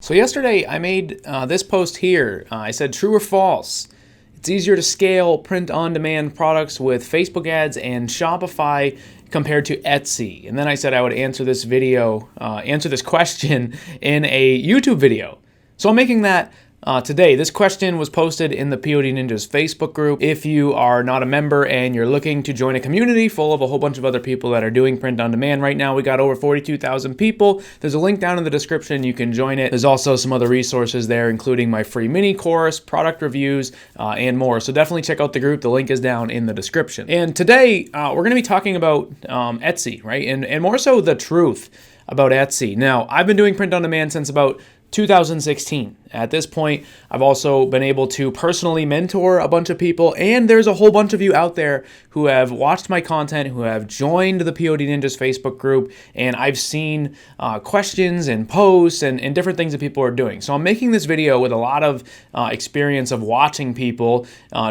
So yesterday I made this post here. I said true or false. It's easier to scale print-on-demand products with Facebook ads and Shopify compared to Etsy. And then I said I would answer this question in a YouTube video. So I'm making that today. This question was posted in the POD Ninjas Facebook group. If you are not a member and you're looking to join a community full of a whole bunch of other people that are doing print on demand right now, we got over 42,000 people. There's a link down in the description. You can join it. There's also some other resources there, including my free mini course, product reviews, and more. So definitely check out the group. The link is down in the description. And today we're going to be talking about Etsy, right? And more so the truth about Etsy. Now, I've been doing print on demand since about 2016. At this point, I've also been able to personally mentor a bunch of people, and there's a whole bunch of you out there who have watched my content, who have joined the POD Ninjas Facebook group, and I've seen questions and posts and different things that people are doing. So I'm making this video with a lot of experience of watching people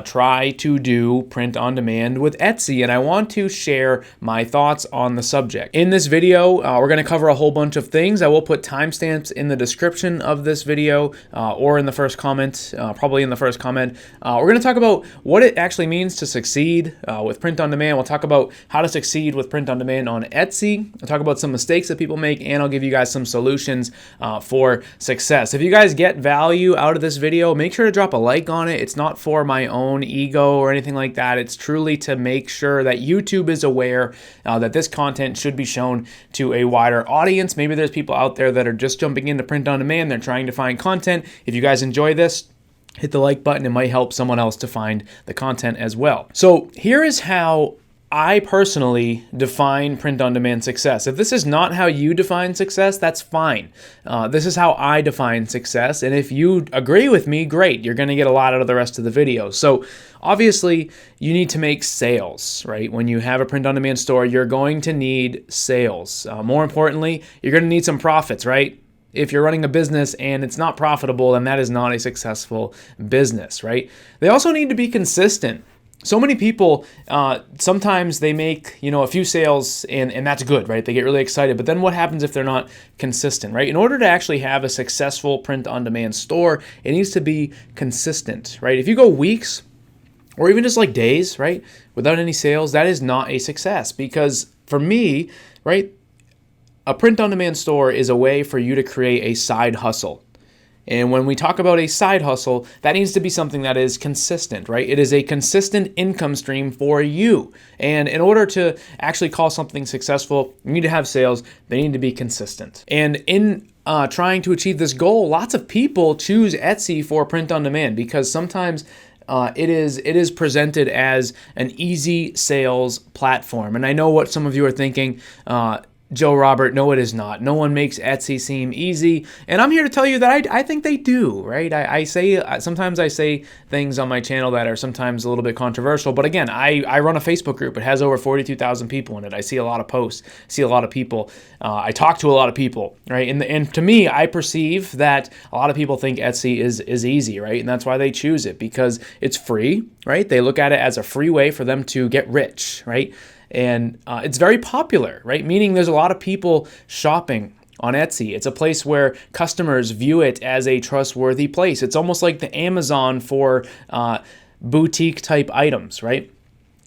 try to do print on demand with Etsy, and I want to share my thoughts on the subject. In this video, we're going to cover a whole bunch of things. I will put timestamps in the description of this video or in the first comment, probably in the first comment. We're going to talk about what it actually means to succeed with print on demand. We'll talk about how to succeed with print on demand on Etsy. I'll talk about some mistakes that people make, and I'll give you guys some solutions for success. If you guys get value out of this video, make sure to drop a like on it. It's not for my own ego or anything like that. It's truly to make sure that YouTube is aware that this content should be shown to a wider audience. Maybe there's people out there that are just jumping into print on demand. They're trying to find content. If you guys enjoy this, hit the like button. It might help someone else to find the content as well. So here is how I personally define print-on-demand success. If this is not how you define success, that's fine. This is how I define success, and if you agree with me, great. You're going to get a lot out of the rest of the video. So obviously, you need to make sales, right? When you have a print-on-demand store, you're going to need sales. More importantly, you're going to need some profits, right? If you're running a business and it's not profitable, then that is not a successful business, right? They also need to be consistent. So many people, sometimes they make, a few sales and that's good, right? They get really excited. But then what happens if they're not consistent, right? In order to actually have a successful print-on-demand store, it needs to be consistent, right? If you go weeks or even just like days, right, without any sales, that is not a success. Because for me, right, a print-on-demand store is a way for you to create a side hustle. And when we talk about a side hustle, that needs to be something that is consistent, right? It is a consistent income stream for you. And in order to actually call something successful, you need to have sales. They need to be consistent. And in trying to achieve this goal, lots of people choose Etsy for print on demand because sometimes it is presented as an easy sales platform. And I know what some of you are thinking. Joe Robert, no, it is not. No one makes Etsy seem easy. And I'm here to tell you that I think they do, right? Sometimes I say things on my channel that are sometimes a little bit controversial. But again, I run a Facebook group. It has over 42,000 people in it. I see a lot of posts, see a lot of people. I talk to a lot of people, right? And to me, I perceive that a lot of people think Etsy is easy, right? And that's why they choose it, because it's free, right? They look at it as a free way for them to get rich, right? And it's very popular, right? Meaning there's a lot of people shopping on Etsy. It's a place where customers view it as a trustworthy place. It's almost like the Amazon for boutique type items, right?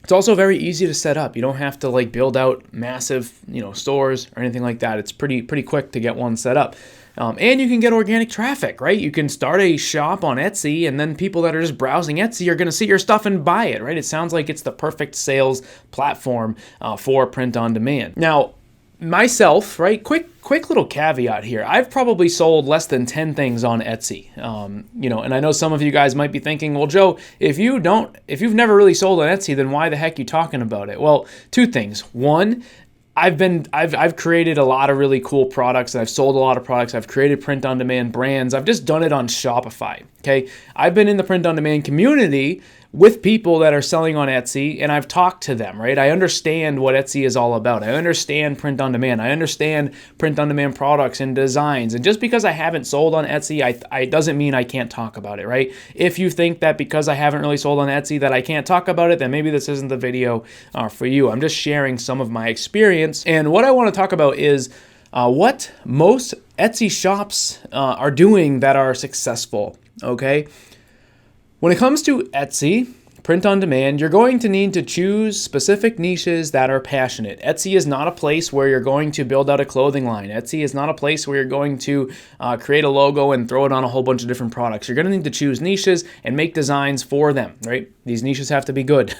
It's also very easy to set up. You don't have to build out massive, stores or anything like that. It's pretty quick to get one set up. And you can get organic traffic, right? You can start a shop on Etsy, and then people that are just browsing Etsy are going to see your stuff and buy it, right? It sounds like it's the perfect sales platform for print on demand. Now, myself, right? Quick little caveat here. I've probably sold less than 10 things on Etsy. And I know some of you guys might be thinking, well, Joe, if you've never really sold on Etsy, then why the heck are you talking about it? Well, two things. One, I've created a lot of really cool products. I've sold a lot of products. I've created print-on-demand brands. I've just done it on Shopify, okay? I've been in the print-on-demand community with people that are selling on Etsy, and I've talked to them, right? I understand what Etsy is all about. I understand print on demand. I understand print on demand products and designs. And just because I haven't sold on Etsy, I doesn't mean I can't talk about it, right? If you think that because I haven't really sold on Etsy that I can't talk about it, then maybe this isn't the video for you. I'm just sharing some of my experience. And what I want to talk about is what most Etsy shops are doing that are successful, okay? When it comes to Etsy, print on demand, you're going to need to choose specific niches that are passionate. Etsy is not a place where you're going to build out a clothing line. Etsy is not a place where you're going to create a logo and throw it on a whole bunch of different products. You're going to need to choose niches and make designs for them, right? These niches have to be good.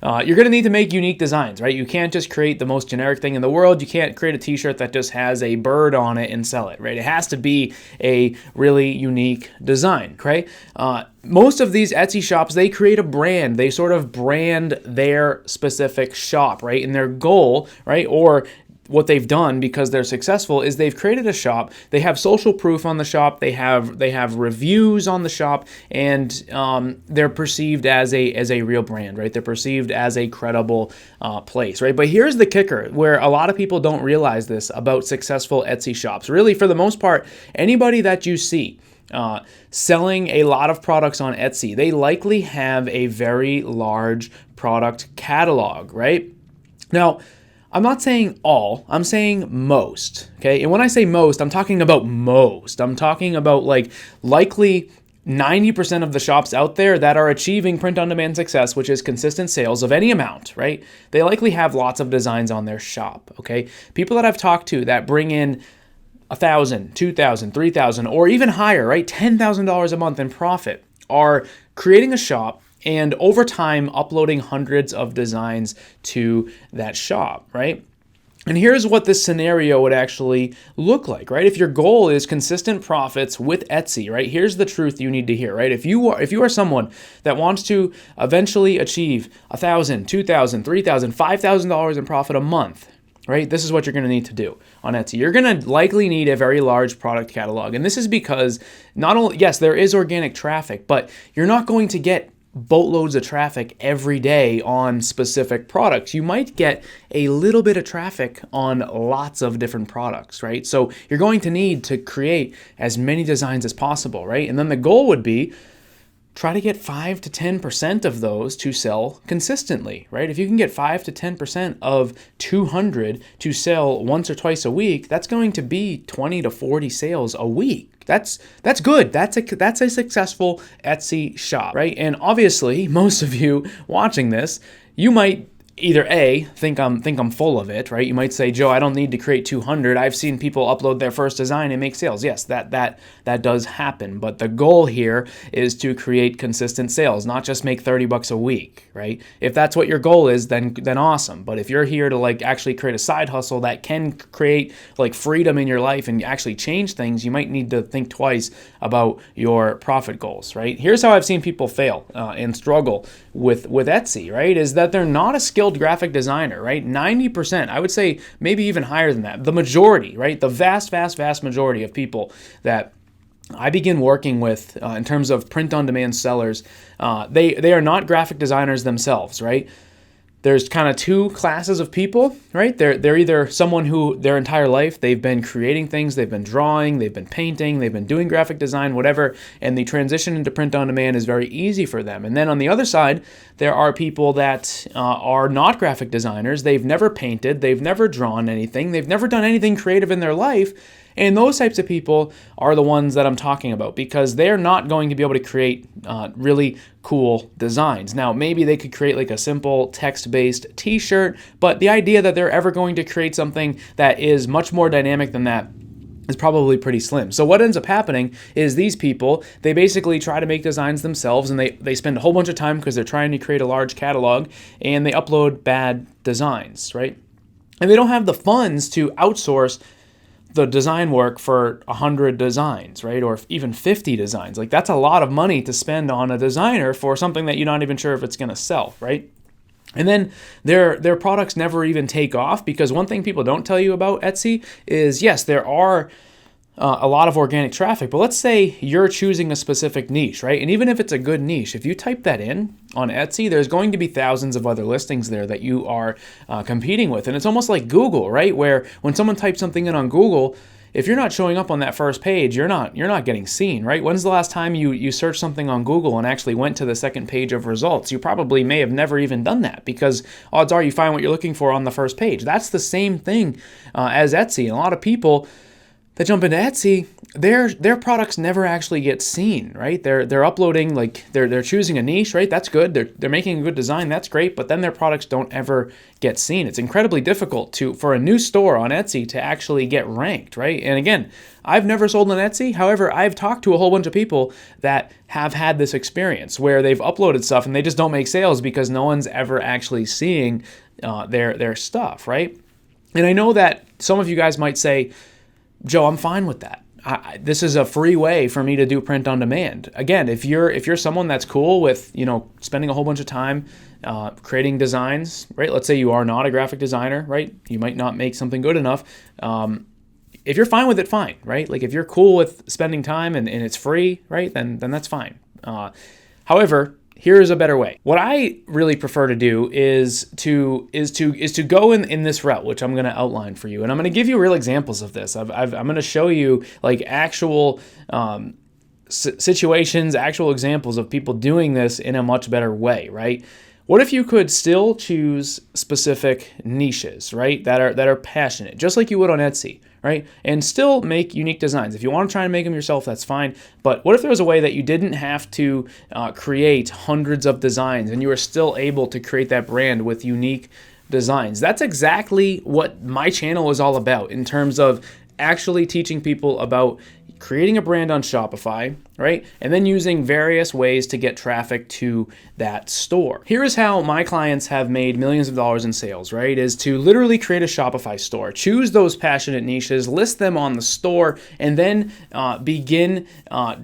You're going to need to make unique designs, right? You can't just create the most generic thing in the world. You can't create a t-shirt that just has a bird on it and sell it, right? It has to be a really unique design, okay? Most of these Etsy shops, they create a brand. They sort of brand their specific shop, right? And their goal, right? Or what they've done because they're successful is they've created a shop. They have social proof on the shop. They have reviews on the shop, and they're perceived as a real brand, right? They're perceived as a credible place, right? But here's the kicker, where a lot of people don't realize this about successful Etsy shops. Really, for the most part, anybody that you see selling a lot of products on Etsy, they likely have a very large product catalog, right? Now, I'm not saying all, I'm saying most, okay? And when I say most, I'm talking about most. I'm talking about like likely 90% of the shops out there that are achieving print-on-demand success, which is consistent sales of any amount, right? They likely have lots of designs on their shop, okay? People that I've talked to that bring in $1,000, $2,000, $3,000, or even higher, right? $10,000 a month in profit are creating a shop and over time uploading hundreds of designs to that shop, right? And here's what this scenario would actually look like, right? If your goal is consistent profits with Etsy, right? Here's the truth you need to hear, right? If you are someone that wants to eventually achieve $1,000, $2,000, $3,000, $5,000 in profit a month, right? This is what you're going to need to do on Etsy. You're going to likely need a very large product catalog. And this is because not only, yes, there is organic traffic, but you're not going to get boatloads of traffic every day on specific products. You might get a little bit of traffic on lots of different products, right? So you're going to need to create as many designs as possible, right? And then the goal would be try to get 5 to 10% of those to sell consistently, right? If you can get 5 to 10% of 200 to sell once or twice a week, that's going to be 20 to 40 sales a week. That's good. That's a successful Etsy shop, right? And obviously, most of you watching this, you might either A, think I'm full of it, right? You might say, Joe, I don't need to create 200. I've seen people upload their first design and make sales. Yes, that does happen. But the goal here is to create consistent sales, not just make $30 a week, right? If that's what your goal is, then awesome. But if you're here to like actually create a side hustle that can create like freedom in your life and actually change things, you might need to think twice about your profit goals, right? Here's how I've seen people fail and struggle with Etsy, right? Is that they're not a skilled graphic designer, right? 90%, I would say maybe even higher than that. The majority, right? The vast majority of people that I begin working with in terms of print-on-demand sellers, they are not graphic designers themselves, right? There's kind of two classes of people, right? They're either someone who their entire life they've been creating things, they've been drawing, they've been painting, they've been doing graphic design, whatever, and the transition into print on demand is very easy for them. And then on the other side, there are people that are not graphic designers. They've never painted, they've never drawn anything, they've never done anything creative in their life. And those types of people are the ones that I'm talking about because they're not going to be able to create really cool designs. Now, maybe they could create like a simple text-based t-shirt, but the idea that they're ever going to create something that is much more dynamic than that is probably pretty slim. So what ends up happening is these people, they basically try to make designs themselves and they spend a whole bunch of time because they're trying to create a large catalog and they upload bad designs, right? And they don't have the funds to outsource the design work for 100 designs, right? Or even 50 designs. Like that's a lot of money to spend on a designer for something that you're not even sure if it's going to sell, right? And then their products never even take off because one thing people don't tell you about Etsy is, yes, there are a lot of organic traffic, but let's say you're choosing a specific niche, right? And even if it's a good niche, if you type that in on Etsy, there's going to be thousands of other listings there that you are competing with. And it's almost like Google, right? Where when someone types something in on Google, if you're not showing up on that first page, you're not getting seen, right? When's the last time you searched something on Google and actually went to the second page of results? You probably may have never even done that, because odds are you find what you're looking for on the first page. That's the same thing as Etsy. And a lot of people that jump into Etsy, their products never actually get seen, right? They're uploading, like they're choosing a niche, right? That's good. They're making a good design, that's great, but then their products don't ever get seen. It's incredibly difficult for a new store on Etsy to actually get ranked, right? And again, I've never sold on Etsy. However, I've talked to a whole bunch of people that have had this experience where they've uploaded stuff and they just don't make sales because no one's ever actually seeing their stuff, right? And I know that some of you guys might say, Joe, I'm fine with that. This is a free way for me to do print on demand. Again, if you're someone that's cool with, spending a whole bunch of time creating designs, right? Let's say you are not a graphic designer, right? You might not make something good enough. If you're fine with it, fine, right? Like if you're cool with spending time and it's free, right? Then that's fine. However, here's a better way. What I really prefer to do is to go in this route, which I'm going to outline for you, and I'm going to give you real examples of this. I'm going to show you like actual situations, actual examples of people doing this in a much better way, right? What if you could still choose specific niches, right? That are passionate, just like you would on Etsy, right? And still make unique designs. If you want to try and make them yourself, that's fine. But what if there was a way that you didn't have to create hundreds of designs and you were still able to create that brand with unique designs? That's exactly what my channel is all about in terms of actually teaching people about creating a brand on Shopify, right? And then using various ways to get traffic to that store. Here is how my clients have made millions of dollars in sales, right? Is to literally create a Shopify store, choose those passionate niches, list them on the store, and then begin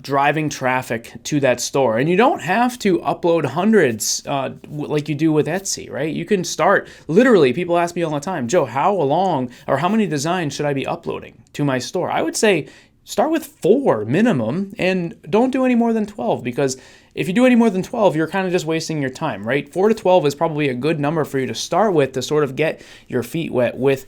driving traffic to that store. And you don't have to upload hundreds like you do with Etsy, right? You can start, literally, people ask me all the time, Joe, how long or how many designs should I be uploading to my store? I would say, start with 4 minimum and don't do any more than 12, because if you do any more than 12, you're kind of just wasting your time, right? 4 to 12 is probably a good number for you to start with to sort of get your feet wet with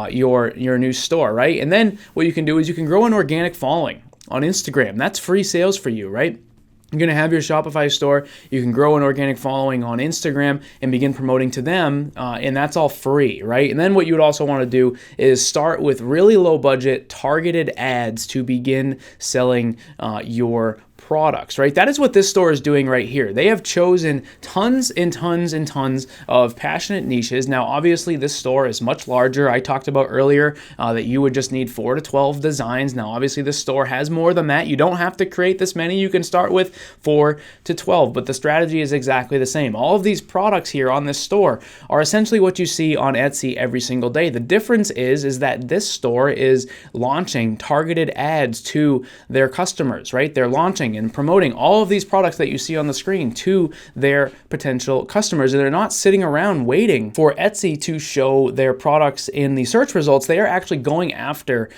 your new store, right? And then what you can do is you can grow an organic following on Instagram. That's free sales for you, right? You're going to have your Shopify store. You can grow an organic following on Instagram and begin promoting to them, and that's all free, right? And then what you would also want to do is start with really low budget targeted ads to begin selling your products, right? That is what this store is doing right here. They have chosen tons and tons and tons of passionate niches. Now, obviously, this store is much larger. I talked about earlier that you would just need 4 to 12 designs. Now, obviously, this store has more than that. You don't have to create this many. You can start with 4 to 12, but the strategy is exactly the same. All of these products here on this store are essentially what you see on Etsy every single day. The difference is that this store is launching targeted ads to their customers, right? They're launching and promoting all of these products that you see on the screen to their potential customers. And they're not sitting around waiting for Etsy to show their products in the search results. They are actually going after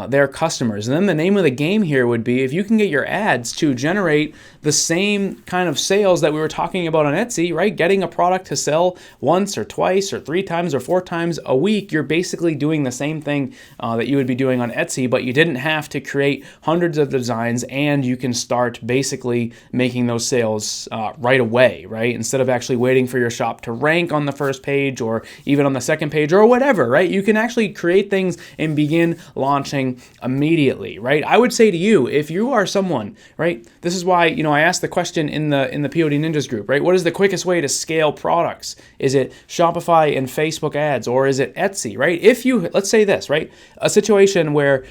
their customers. And then the name of the game here would be, if you can get your ads to generate the same kind of sales that we were talking about on Etsy, right? Getting a product to sell once or twice or 3 times or 4 times a week, you're basically doing the same thing that you would be doing on Etsy, but you didn't have to create hundreds of designs, and you can start basically making those sales right away, right? Instead of actually waiting for your shop to rank on the first page or even on the second page or whatever, right? You can actually create things and begin launching immediately, right? I would say to you, if you are someone, right? This is why, I asked the question in the POD Ninjas group, right? What is the quickest way to scale products? Is it Shopify and Facebook ads, or is it Etsy, right? If you, let's say this, right? A situation where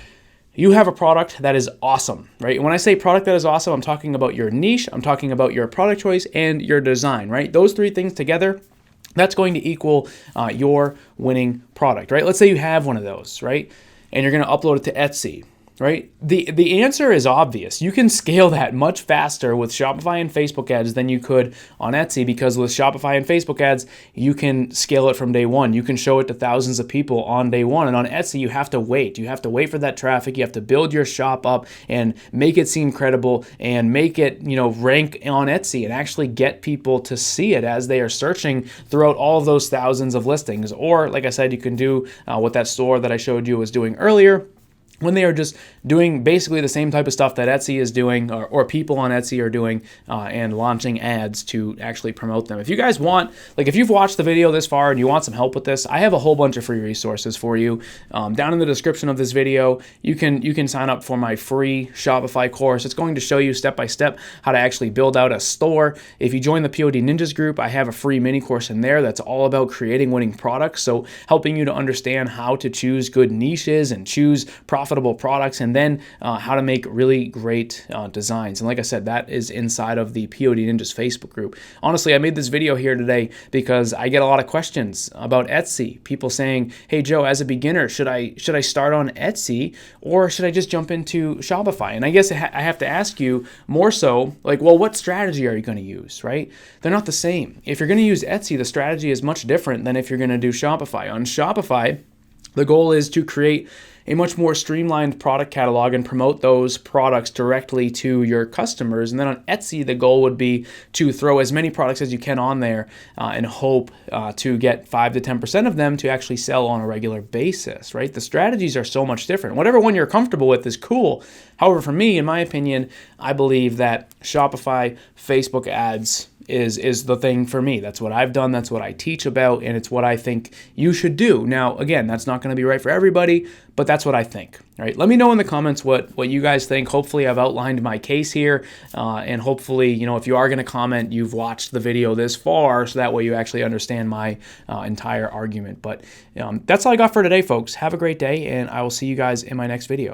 you have a product that is awesome, right? And when I say product that is awesome, I'm talking about your niche, I'm talking about your product choice and your design, right? Those 3 things together, that's going to equal your winning product, right? Let's say you have one of those, right? And you're going to upload it to Etsy, right? The answer is obvious. You can scale that much faster with Shopify and Facebook ads than you could on Etsy, because with Shopify and Facebook ads, you can scale it from day one. You can show it to thousands of people on day one. And on Etsy, you have to wait. You have to wait for that traffic. You have to build your shop up and make it seem credible and make it, rank on Etsy and actually get people to see it as they are searching throughout all of those thousands of listings. Or, like I said, you can do what that store that I showed you was doing earlier, when they are just doing basically the same type of stuff that Etsy is doing, or people on Etsy are doing, and launching ads to actually promote them. If you guys want, like if you've watched the video this far and you want some help with this, I have a whole bunch of free resources for you. Down in the description of this video, you can sign up for my free Shopify course. It's going to show you step by step how to actually build out a store. If you join the POD Ninjas group, I have a free mini course in there that's all about creating winning products. So helping you to understand how to choose good niches and choose profitable products, and then how to make really great designs. And like I said, that is inside of the POD Ninjas Facebook group. Honestly, I made this video here today because I get a lot of questions about Etsy. People saying, "Hey Joe, as a beginner, should I start on Etsy, or should I just jump into Shopify?" And I guess I have to ask you more so, like, well, what strategy are you going to use, right? They're not the same. If you're going to use Etsy, the strategy is much different than if you're going to do Shopify. On Shopify, the goal is to create a much more streamlined product catalog and promote those products directly to your customers. And then on Etsy, the goal would be to throw as many products as you can on there and hope to get 5 to 10% of them to actually sell on a regular basis, right? The strategies are so much different. Whatever one you're comfortable with is cool. However, for me, in my opinion, I believe that Shopify Facebook ads is the thing for me. That's what I've done. That's what I teach about, and it's what I think you should do. Now, again, that's not going to be right for everybody, but that's what I think. All right, let me know in the comments what you guys think. Hopefully, I've outlined my case here, and hopefully, if you are going to comment, you've watched the video this far, so that way you actually understand my entire argument. But that's all I got for today, folks. Have a great day, and I will see you guys in my next video.